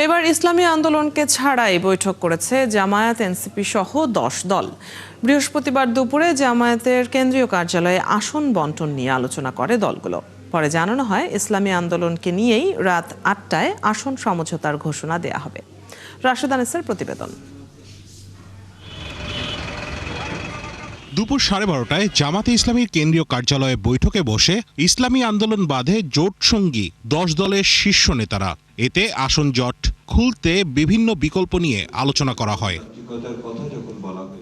এবার ইসলামী আন্দোলনকে ছাড়াই বৈঠক করেছে জামায়াত, এনসিপি সহ ১০ দল। বৃহস্পতিবার দুপুরে জামায়াতের কেন্দ্রীয় কার্যালয়ে আসন বন্টন নিয়ে আলোচনা করে দলগুলো। পরে জানানো হয় ইসলামী আন্দোলনকে নিয়েই রাত ৮টায় আসন সমঝোতার ঘোষণা দেয়া হবে। রাশেদ আনিসের প্রতিবেদন। দুপুর 12:30টায় জামাতে ইসলামীর কেন্দ্রীয় কার্যালয়ে বৈঠকে বসে ইসলামী আন্দোলন বাদে জোট সঙ্গী 10 দলের শীর্ষ নেতারা। এতে আসন জট খুলতে বিভিন্ন বিকল্প নিয়ে আলোচনা করা হয়।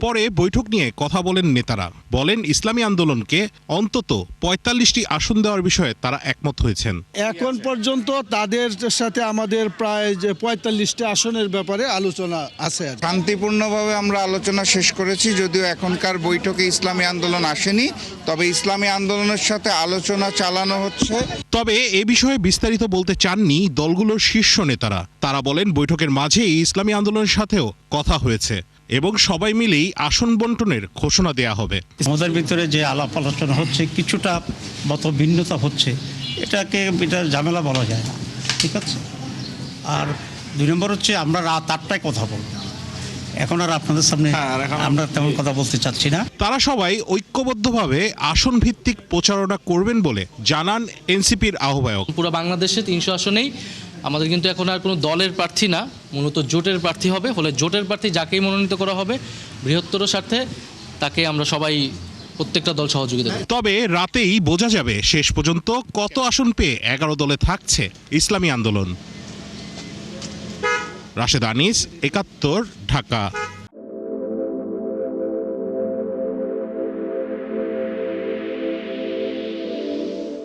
পরে বৈঠক নিয়ে কথা বলেন নেতারা, বলেন ইসলামী আন্দোলনকে অন্তত ৪৫টি আসন দেওয়ার বিষয়ে তারা একমত হয়েছেন। এখন পর্যন্ত তাদের সাথে আমাদের প্রায় ৪৫টি আসনের ব্যাপারে আলোচনা আছে। শান্তিপূর্ণভাবে আমরা আলোচনা শেষ করেছি, যদিও এখনকার বৈঠকে ইসলামী আন্দোলন আসেনি, তবে ইসলামী আন্দোলনের সাথে আলোচনা চালানো হচ্ছে। তবে এ বিষয়ে বিস্তারিত বলতে চাননি দলগুলোর শীর্ষ নেতারা। তারা বলেন বৈঠকের মাঝেই ইসলামী আন্দোলনের সাথেও কথা হয়েছে এবং সবাই মিলেই আসন বন্টনের ঘোষণা দেয়া হবে। আমাদের ভিতরে যে আলাপ আলোচনা হচ্ছে, কিছুটা মত ভিন্নতা হচ্ছে, এটা ঝামেলা বলা যায় না, ঠিক আছে। আর ২ নম্বর হচ্ছে আমরা রাত ৮টায় কথা বলব। এখন আর আপনাদের সামনে আমরা তেমন কথা বলতে চাচ্ছি না। তারা সবাই ঐক্যবদ্ধভাবে আসন ভিত্তিক প্রচারণা করবেন বলে জানান এনসিপির আহ্বায়ক। পুরো বাংলাদেশে ৩০০ আসনেই আমাদের কিন্তু এখন আর কোনো দলের প্রার্থী না, মূলত জোটের প্রার্থী হবে। ফলে জোটের প্রার্থী যাকেই মনোনীত করা হবে বৃহত্তর স্বার্থে তাকে আমরা সবাই প্রত্যেকটা দল সহযোগিতা করব। তবে রাতেই বোঝা যাবে শেষ পর্যন্ত কত আসন পেয়ে 11 দলে থাকছে ইসলামী আন্দোলন। রাশেদ আনিস, ৭১, ঢাকা।